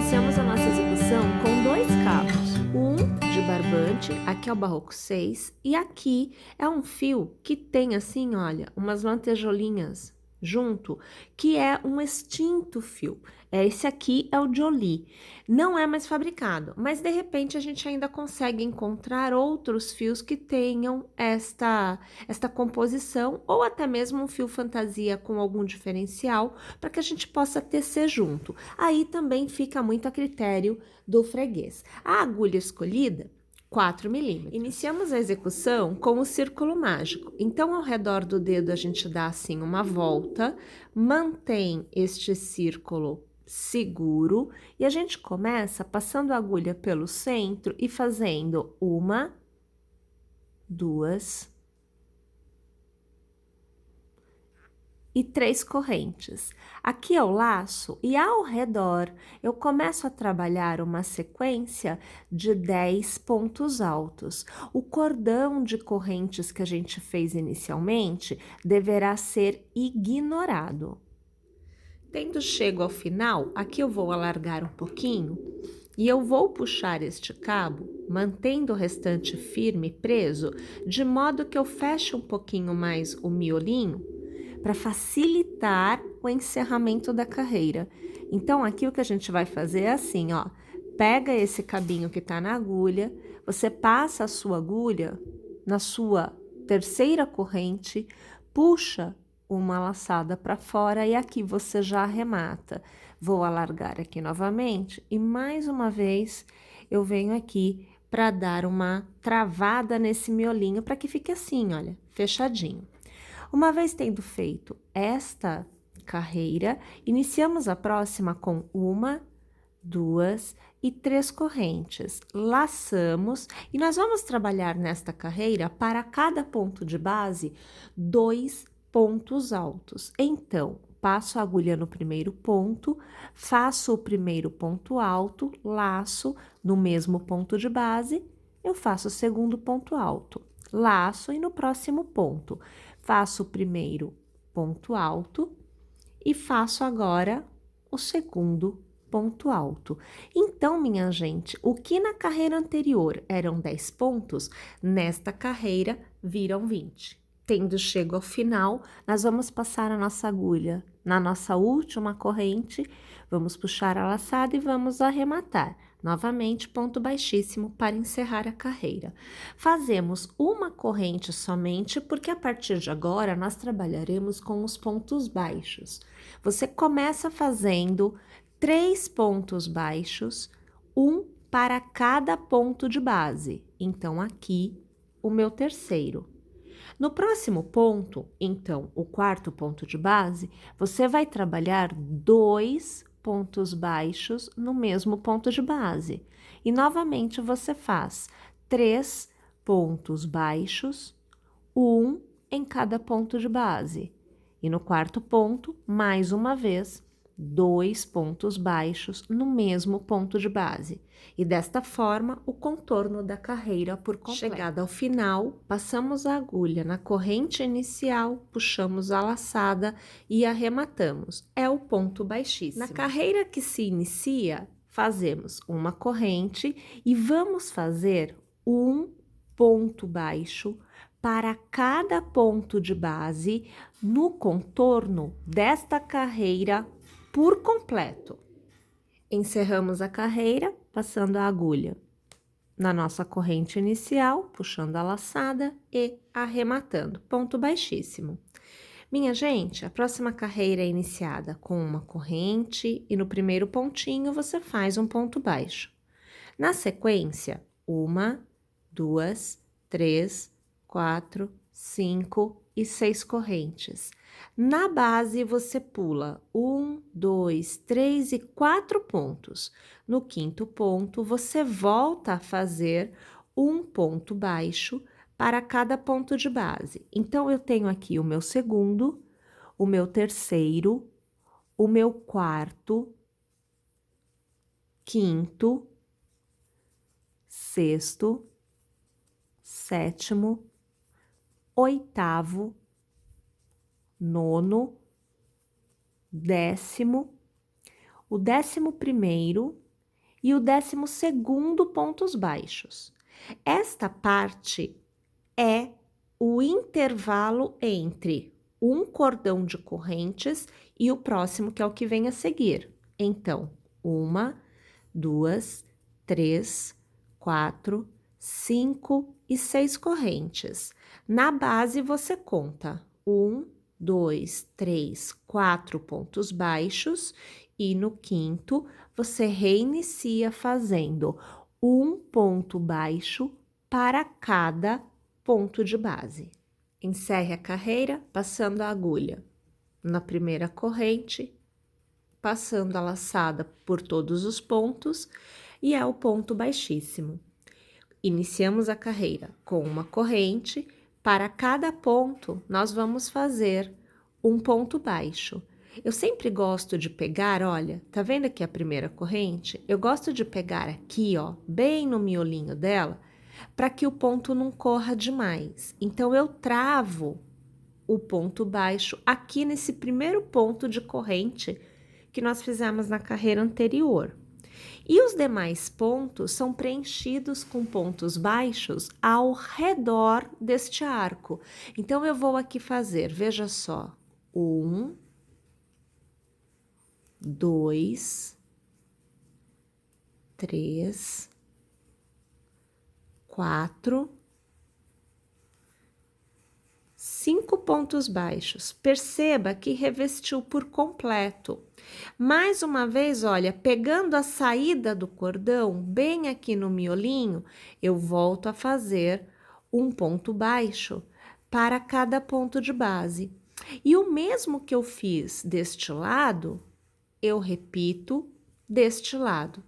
Iniciamos a nossa execução com 2 cabos, um de barbante, aqui é o barroco 6, e aqui é um fio que tem assim, olha, umas lantejoulinhas junto, que é um extinto fio. Esse aqui é o Jolie, não é mais fabricado, mas de repente a gente ainda consegue encontrar outros fios que tenham esta composição, ou até mesmo um fio fantasia com algum diferencial, para que a gente possa tecer junto. Aí também fica muito a critério do freguês. A agulha escolhida, 4 milímetros. Iniciamos a execução com o círculo mágico. Então, ao redor do dedo, a gente dá assim uma volta, mantém este círculo seguro e a gente começa passando a agulha pelo centro e fazendo 1, 2 e 3 correntes. Aqui é o laço e ao redor eu começo a trabalhar uma sequência de 10 pontos altos. O cordão de correntes que a gente fez inicialmente deverá ser ignorado. Tendo chego ao final, aqui eu vou alargar um pouquinho e eu vou puxar este cabo, mantendo o restante firme, preso, de modo que eu feche um pouquinho mais o miolinho, para facilitar o encerramento da carreira. Então, aqui o que a gente vai fazer é assim, ó, pega esse cabinho que tá na agulha, você passa a sua agulha na sua terceira corrente, puxa uma laçada para fora e aqui você já arremata. Vou alargar aqui novamente e mais uma vez eu venho aqui para dar uma travada nesse miolinho para que fique assim, olha, fechadinho. Uma vez tendo feito esta carreira, iniciamos a próxima com 1, 2 e 3 correntes. Laçamos e nós vamos trabalhar nesta carreira para cada ponto de base 2 pontos altos. Então, passo a agulha no primeiro ponto, faço o primeiro ponto alto, laço no mesmo ponto de base, eu faço o segundo ponto alto, laço e no próximo ponto faço o primeiro ponto alto e faço agora o segundo ponto alto. Então, minha gente, o que na carreira anterior eram 10 pontos, nesta carreira viram 20. Tendo chego ao final, nós vamos passar a nossa agulha na nossa última corrente, vamos puxar a laçada e vamos arrematar. Novamente, ponto baixíssimo para encerrar a carreira. Fazemos uma corrente somente, porque a partir de agora nós trabalharemos com os pontos baixos. Você começa fazendo 3 pontos baixos, um para cada ponto de base. Então, aqui, o meu terceiro. No próximo ponto, então, o quarto ponto de base, você vai trabalhar 2 pontos baixos no mesmo ponto de base. E, novamente, você faz 3 pontos baixos, um em cada ponto de base. E no quarto ponto, mais uma vez, 2 pontos baixos no mesmo ponto de base. E desta forma, o contorno da carreira por completo. Chegada ao final, passamos a agulha na corrente inicial, puxamos a laçada e arrematamos. É o ponto baixíssimo. Na carreira que se inicia, fazemos uma corrente e vamos fazer um ponto baixo para cada ponto de base no contorno desta carreira por completo. Encerramos a carreira passando a agulha na nossa corrente inicial, puxando a laçada e arrematando, ponto baixíssimo. Minha gente, a próxima carreira é iniciada com uma corrente e no primeiro pontinho você faz um ponto baixo. Na sequência, 1, 2, 3, 4, 5 e 6 correntes. Na base, você pula 1, 2, 3 e 4 pontos. No quinto ponto, você volta a fazer um ponto baixo para cada ponto de base. Então, eu tenho aqui o meu segundo, o meu terceiro, o meu quarto, quinto, sexto, sétimo, oitavo, nono, décimo, o 11º e o 12º pontos baixos. Esta parte é o intervalo entre um cordão de correntes e o próximo, que é o que vem a seguir. Então, 1, 2, 3, 4, 5 e 6 correntes. Na base, você conta 1, 2, 3, 4 pontos baixos e no quinto, você reinicia fazendo um ponto baixo para cada ponto de base. Encerre a carreira passando a agulha na primeira corrente, passando a laçada por todos os pontos e é o ponto baixíssimo. Iniciamos a carreira com uma corrente, para cada ponto nós vamos fazer um ponto baixo. Eu sempre gosto de pegar, olha, tá vendo aqui a primeira corrente? Eu gosto de pegar aqui, ó, bem no miolinho dela, para que o ponto não corra demais. Então, eu travo o ponto baixo aqui nesse primeiro ponto de corrente que nós fizemos na carreira anterior. E os demais pontos são preenchidos com pontos baixos ao redor deste arco. Então, eu vou aqui fazer, veja só, 1, 2, 3, 4, 5 pontos baixos. Perceba que revestiu por completo. Mais uma vez, olha, pegando a saída do cordão, bem aqui no miolinho, eu volto a fazer um ponto baixo para cada ponto de base. E o mesmo que eu fiz deste lado, eu repito deste lado.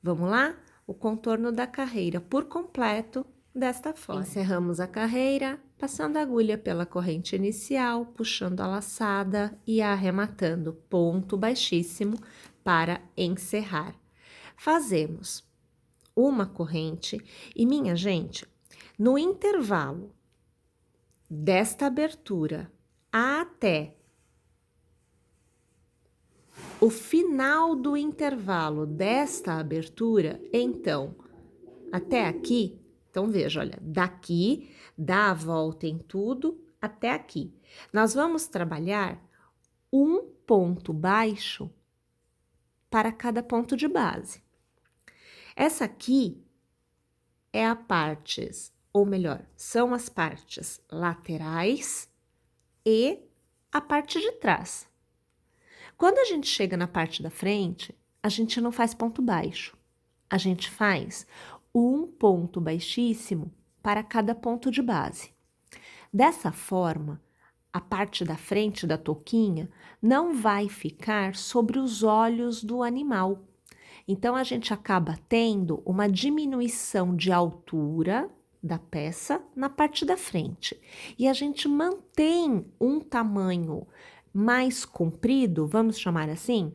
Vamos lá? O contorno da carreira por completo desta forma. Encerramos a carreira, passando a agulha pela corrente inicial, puxando a laçada e arrematando ponto baixíssimo para encerrar. Fazemos uma corrente e, minha gente, no intervalo desta abertura até o final do intervalo desta abertura, então, até aqui, então veja, olha, daqui, dá a volta em tudo, até aqui. Nós vamos trabalhar um ponto baixo para cada ponto de base. Essa aqui é a partes, ou melhor, são as partes laterais e a parte de trás. Quando a gente chega na parte da frente, a gente não faz ponto baixo. A gente faz um ponto baixíssimo para cada ponto de base. Dessa forma, a parte da frente da touquinha não vai ficar sobre os olhos do animal. Então, a gente acaba tendo uma diminuição de altura da peça na parte da frente. E a gente mantém um tamanho mais comprido, vamos chamar assim,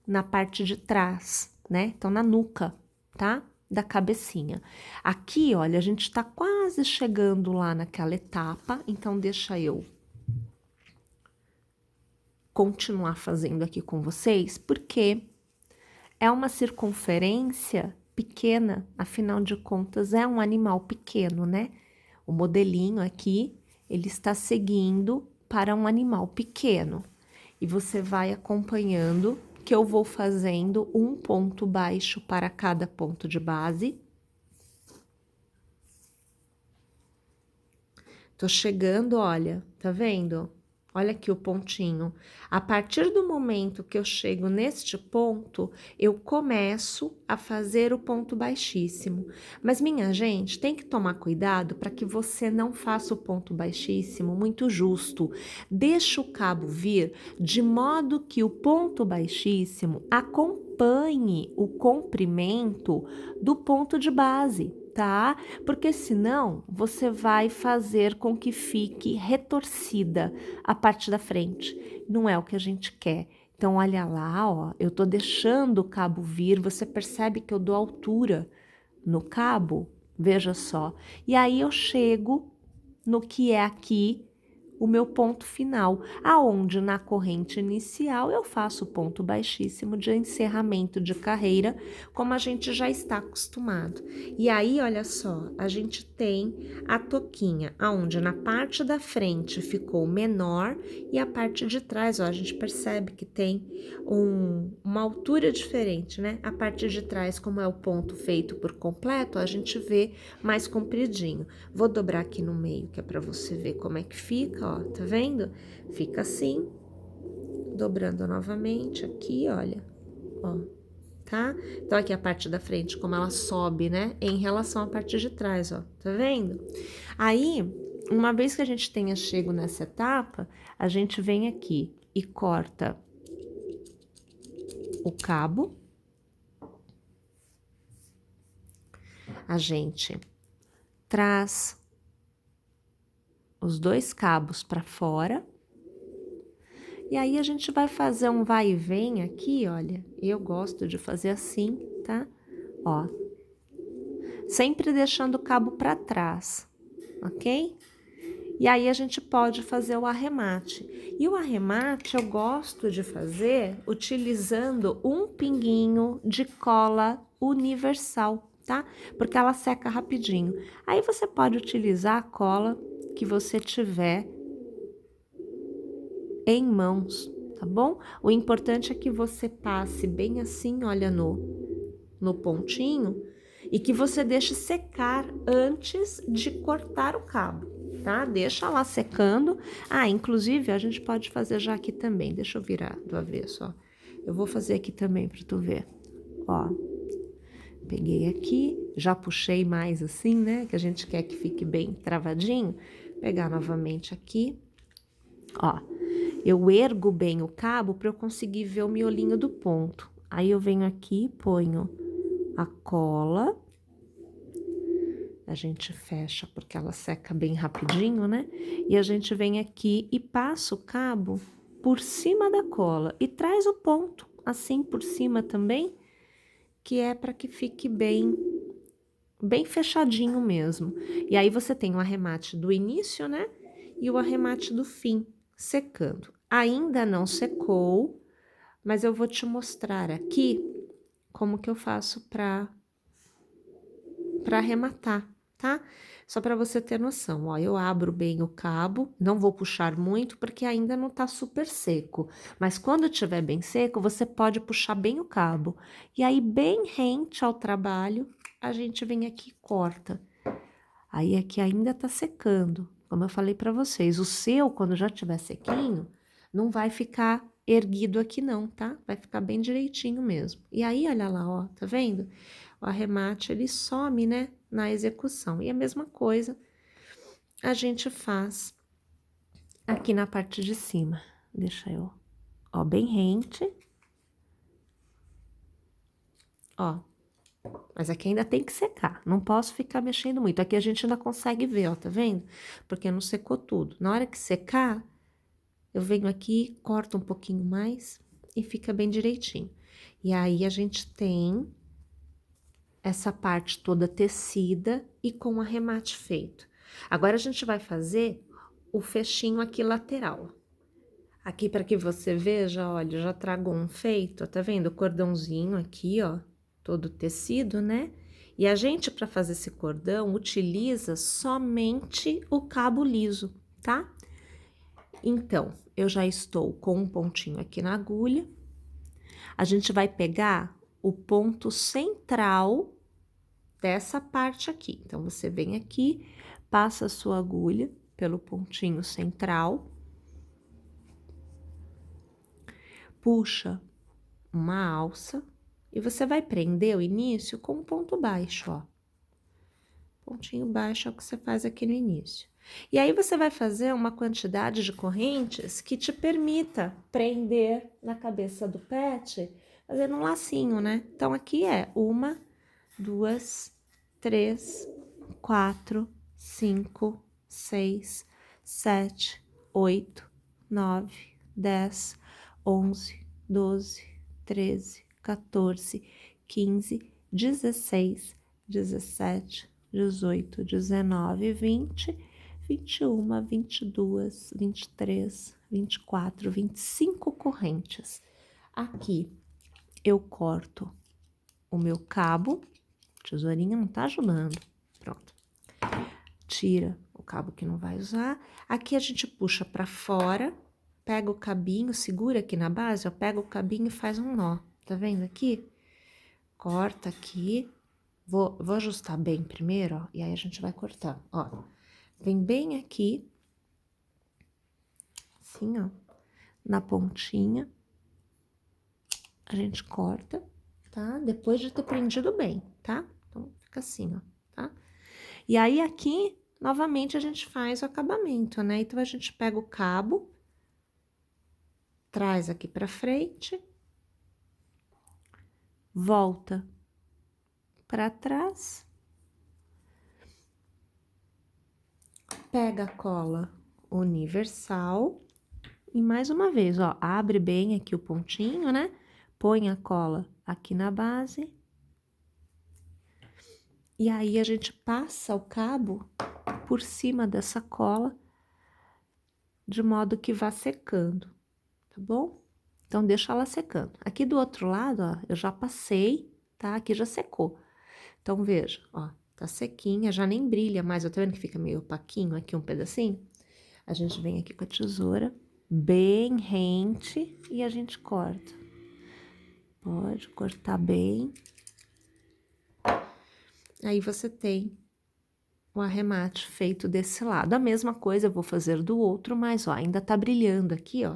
na parte de trás, né? Então, na nuca, tá? Da cabecinha. Aqui, olha, a gente tá quase chegando lá naquela etapa, então deixa eu continuar fazendo aqui com vocês, porque é uma circunferência pequena, afinal de contas, é um animal pequeno, né? O modelinho aqui, ele está seguindo para um animal pequeno. E você vai acompanhando que eu vou fazendo um ponto baixo para cada ponto de base. Tô chegando, olha, tá vendo? Olha aqui o pontinho. A partir do momento que eu chego neste ponto, eu começo a fazer o ponto baixíssimo. Mas, minha gente, tem que tomar cuidado para que você não faça o ponto baixíssimo muito justo. Deixa o cabo vir de modo que o ponto baixíssimo acompanhe o comprimento do ponto de base, tá? Porque senão você vai fazer com que fique retorcida a parte da frente. Não é o que a gente quer. Então, olha lá, ó, eu tô deixando o cabo vir, você percebe que eu dou altura no cabo? Veja só. E aí eu chego no que é aqui o meu ponto final, aonde na corrente inicial eu faço o ponto baixíssimo de encerramento de carreira, como a gente já está acostumado. E aí, olha só, a gente tem a toquinha, aonde na parte da frente ficou menor e a parte de trás, ó, a gente percebe que tem uma altura diferente, né? A parte de trás, como é o ponto feito por completo, a gente vê mais compridinho. Vou dobrar aqui no meio, que é para você ver como é que fica, ó, tá vendo? Fica assim, dobrando novamente aqui, olha, ó, tá? Então, aqui a parte da frente, como ela sobe, né, em relação à parte de trás, ó, tá vendo? Aí, uma vez que a gente tenha chego nessa etapa, a gente vem aqui e corta o cabo. A gente traz os dois cabos para fora. E aí a gente vai fazer um vai e vem aqui, olha. Eu gosto de fazer assim, tá? Ó. Sempre deixando o cabo para trás, ok? E aí a gente pode fazer o arremate. E o arremate eu gosto de fazer utilizando um pinguinho de cola universal, tá? Porque ela seca rapidinho. Aí você pode utilizar a cola que você tiver em mãos, tá bom? O importante é que você passe bem assim, olha, no pontinho, e que você deixe secar antes de cortar o cabo, tá? Deixa lá secando. Ah, inclusive, a gente pode fazer já aqui também. Deixa eu virar do avesso, ó. Eu vou fazer aqui também pra tu ver. Ó, peguei aqui, já puxei mais assim, né? Que a gente quer que fique bem travadinho. Pegar novamente aqui, ó. Eu ergo bem o cabo para eu conseguir ver o miolinho do ponto. Aí eu venho aqui, ponho a cola. A gente fecha porque ela seca bem rapidinho, né? E a gente vem aqui e passa o cabo por cima da cola e traz o ponto assim por cima também, que é para que fique bem fechadinho mesmo. E aí você tem o arremate do início, né? E o arremate do fim, secando. Ainda não secou, mas eu vou te mostrar aqui como que eu faço para arrematar, tá? Só para você ter noção, ó, eu abro bem o cabo, não vou puxar muito porque ainda não tá super seco, mas quando tiver bem seco, você pode puxar bem o cabo. E aí, bem rente ao trabalho, a gente vem aqui e corta. Aí aqui ainda tá secando, como eu falei para vocês, o seu, quando já tiver sequinho, não vai ficar erguido aqui não, tá? Vai ficar bem direitinho mesmo. E aí, olha lá, ó, tá vendo? O arremate, ele some, né, na execução. E a mesma coisa a gente faz aqui na parte de cima. Deixa eu, ó, bem rente. Ó, mas aqui ainda tem que secar, não posso ficar mexendo muito. Aqui a gente ainda consegue ver, ó, tá vendo? Porque não secou tudo. Na hora que secar, eu venho aqui, corto um pouquinho mais e fica bem direitinho. E aí a gente tem essa parte toda tecida e com o arremate feito. Agora a gente vai fazer o fechinho aqui lateral. Aqui para que você veja, olha, eu já trago um feito, tá vendo? O cordãozinho aqui, ó, todo tecido, né? E a gente, para fazer esse cordão, utiliza somente o cabo liso, tá? Então, eu já estou com um pontinho aqui na agulha. A gente vai pegar o ponto central dessa parte aqui. Então, você vem aqui, passa a sua agulha pelo pontinho central, puxa uma alça e você vai prender o início com um ponto baixo, ó. Pontinho baixo é o que você faz aqui no início. E aí, você vai fazer uma quantidade de correntes que te permita prender na cabeça do pet, fazendo um lacinho, né? Então, aqui é 1, 2, 3, 4, 5, 6, 7, 8, 9, 10, 11, 12, 13, 14, 15, 16, 17, 18, 19, 20, 21, 22, 23, 24, 25 correntes. Aqui eu corto o meu cabo, tesourinha não tá ajudando, pronto. Tira o cabo que não vai usar. Aqui a gente puxa pra fora, pega o cabinho, segura aqui na base, ó, pega o cabinho e faz um nó, tá vendo aqui? Corta aqui, vou ajustar bem primeiro, ó, e aí a gente vai cortar, ó. Vem bem aqui, assim, ó, na pontinha, a gente corta, tá? Depois de ter prendido bem, tá? Então, fica assim, ó, tá? E aí, aqui, novamente, a gente faz o acabamento, né? Então, a gente pega o cabo, traz aqui pra frente, volta pra trás, pega a cola universal e, mais uma vez, ó, abre bem aqui o pontinho, né? Põe a cola aqui na base. E aí, a gente passa o cabo por cima dessa cola, de modo que vá secando, tá bom? Então, deixa ela secando. Aqui do outro lado, ó, eu já passei, tá? Aqui já secou. Então, veja, ó, tá sequinha, já nem brilha mais. Tá vendo que fica meio opaquinho aqui um pedacinho? A gente vem aqui com a tesoura, bem rente, e a gente corta. Pode cortar bem. Aí, você tem o arremate feito desse lado. A mesma coisa eu vou fazer do outro, mas, ó, ainda tá brilhando aqui, ó.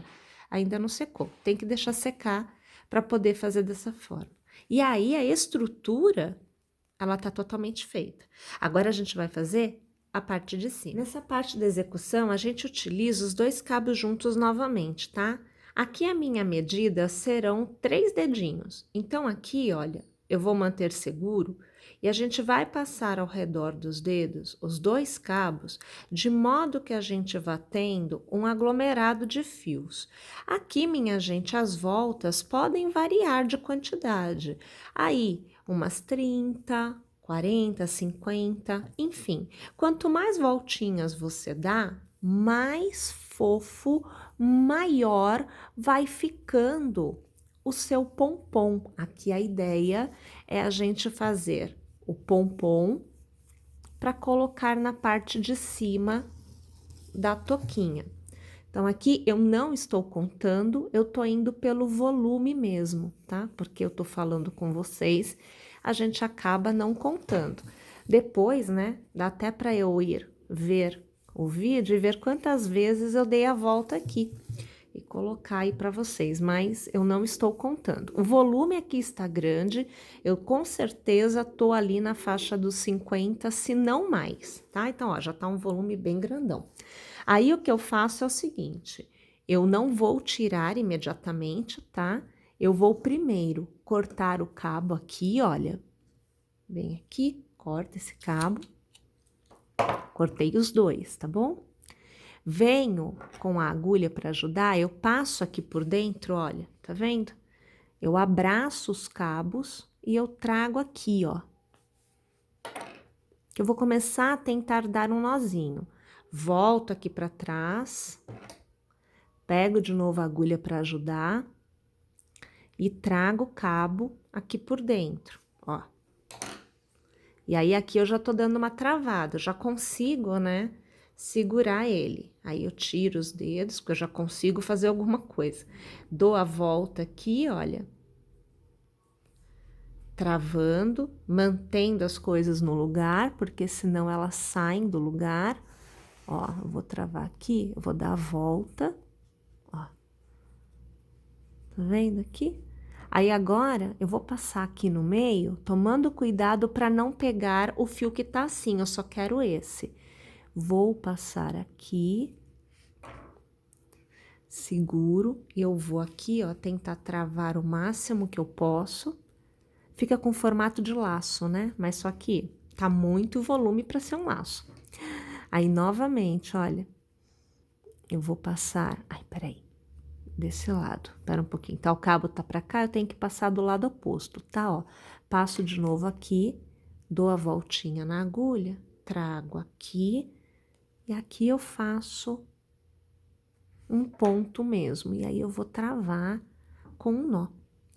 Ainda não secou. Tem que deixar secar para poder fazer dessa forma. E aí, a estrutura, ela tá totalmente feita. Agora, a gente vai fazer a parte de cima. Nessa parte da execução, a gente utiliza os dois cabos juntos novamente, tá? Aqui, a minha medida serão 3 dedinhos. Então, aqui, olha, eu vou manter seguro e a gente vai passar ao redor dos dedos os dois cabos, de modo que a gente vá tendo um aglomerado de fios. Aqui, minha gente, as voltas podem variar de quantidade. Aí, umas 30, 40, 50, enfim. Quanto mais voltinhas você dá, mais fofo, maior vai ficando o seu pompom. Aqui a ideia é a gente fazer o pompom para colocar na parte de cima da toquinha. Então, aqui eu não estou contando, eu tô indo pelo volume mesmo, tá? Porque eu tô falando com vocês, a gente acaba não contando. Depois, né, dá até para eu ir ver o vídeo e ver quantas vezes eu dei a volta aqui e colocar aí para vocês, mas eu não estou contando. O volume aqui está grande, eu com certeza tô ali na faixa dos 50, se não mais, tá? Então, ó, já tá um volume bem grandão. Aí, o que eu faço é o seguinte, eu não vou tirar imediatamente, tá? Eu vou primeiro cortar o cabo aqui, olha, bem aqui, corta esse cabo, cortei os dois, tá bom? Venho com a agulha para ajudar, eu passo aqui por dentro, olha, tá vendo? Eu abraço os cabos e eu trago aqui, ó. Que eu vou começar a tentar dar um nozinho. Volto aqui para trás, pego de novo a agulha para ajudar e trago o cabo aqui por dentro, ó. E aí, aqui eu já tô dando uma travada, já consigo, né, segurar ele. Aí, eu tiro os dedos, porque eu já consigo fazer alguma coisa. Dou a volta aqui, olha. Travando, mantendo as coisas no lugar, porque senão elas saem do lugar. Ó, eu vou travar aqui, eu vou dar a volta, ó. Tá vendo aqui? Aí, agora, eu vou passar aqui no meio, tomando cuidado para não pegar o fio que tá assim, eu só quero esse. Vou passar aqui, seguro, e eu vou aqui, ó, tentar travar o máximo que eu posso. Fica com formato de laço, né? Mas só que tá muito volume para ser um laço. Aí, novamente, olha, eu vou passar... Ai, peraí. Desse lado, espera um pouquinho, tá? O cabo tá pra cá, eu tenho que passar do lado oposto, tá? Ó, passo de novo aqui, dou a voltinha na agulha, trago aqui, E aqui eu faço um ponto mesmo, e aí eu vou travar com um nó,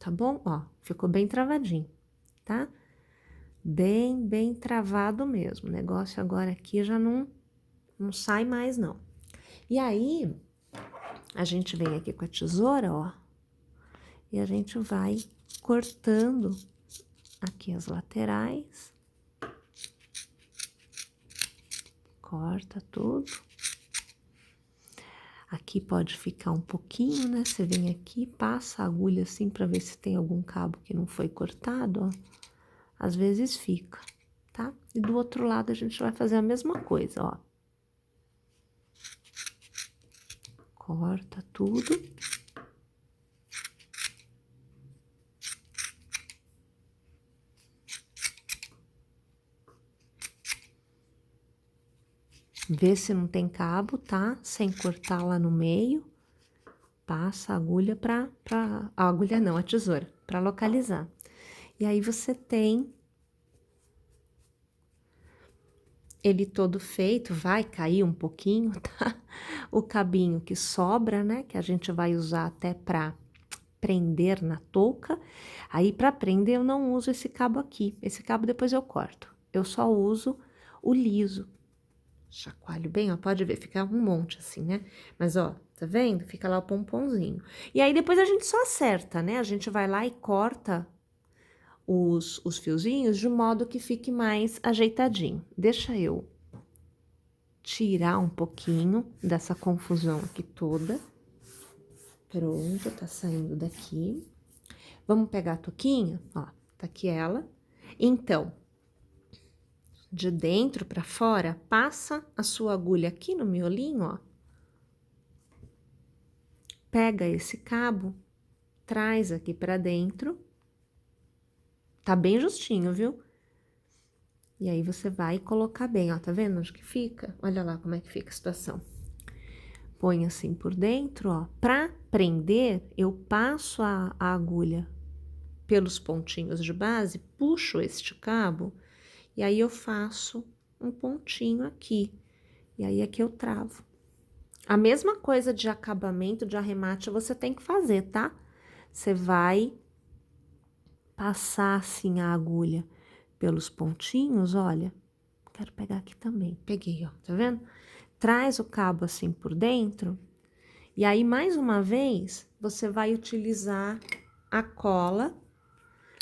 tá bom? Ó, ficou bem travadinho, tá? Bem travado mesmo. O negócio agora aqui já não sai mais, não. E aí, a gente vem aqui com a tesoura, ó, e a gente vai cortando aqui as laterais. Corta tudo. Aqui pode ficar um pouquinho, né? Você vem aqui, passa a agulha assim pra ver se tem algum cabo que não foi cortado, ó. Às vezes fica, tá? E do outro lado a gente vai fazer a mesma coisa, ó. Corta tudo. Vê se não tem cabo, tá? Sem cortar lá no meio. Passa a agulha a agulha não, a tesoura, pra localizar. E aí você tem ele todo feito, vai cair um pouquinho, tá? O cabinho que sobra, né? Que a gente vai usar até pra prender na touca. Aí, pra prender, eu não uso esse cabo aqui. Esse cabo depois eu corto. Eu só uso o liso. Chacoalho bem, ó, pode ver, fica um monte assim, né? Mas, ó, tá vendo? Fica lá o pomponzinho. E aí, depois a gente só acerta, né? A gente vai lá e corta os fiozinhos de modo que fique mais ajeitadinho. Deixa eu tirar um pouquinho dessa confusão aqui toda. Pronto, tá saindo daqui. Vamos pegar a touquinha, ó, tá aqui ela. Então, de dentro pra fora, passa a sua agulha aqui no miolinho, ó. Pega esse cabo, traz aqui pra dentro. Tá bem justinho, viu? E aí, você vai colocar bem, ó, tá vendo onde que fica? Olha lá como é que fica a situação. Põe assim por dentro, ó. Pra prender, eu passo a agulha pelos pontinhos de base, puxo este cabo, e aí eu faço um pontinho aqui. E aí, aqui eu travo. A mesma coisa de acabamento, de arremate, você tem que fazer, tá? Você vai passar assim a agulha pelos pontinhos, olha. Quero pegar aqui também. Peguei, ó, tá vendo? Traz o cabo assim por dentro. E aí, mais uma vez, você vai utilizar a cola.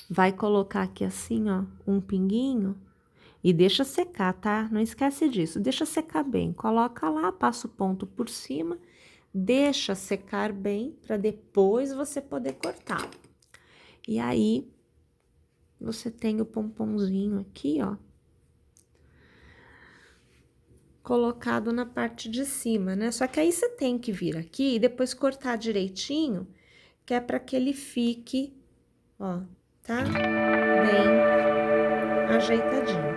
Vai colocar aqui assim, ó, um pinguinho. E deixa secar, tá? Não esquece disso. Deixa secar bem. Coloca lá, passa o ponto por cima. Deixa secar bem, para depois você poder cortar. E aí, você tem o pomponzinho aqui, ó. Colocado na parte de cima, né? Só que aí você tem que vir aqui e depois cortar direitinho, que é para que ele fique, ó, tá? Bem ajeitadinho.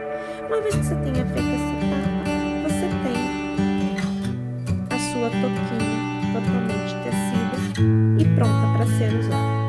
Uma vez que você tenha feito essa etapa, você tem a sua touquinha totalmente tecida e pronta para ser usada.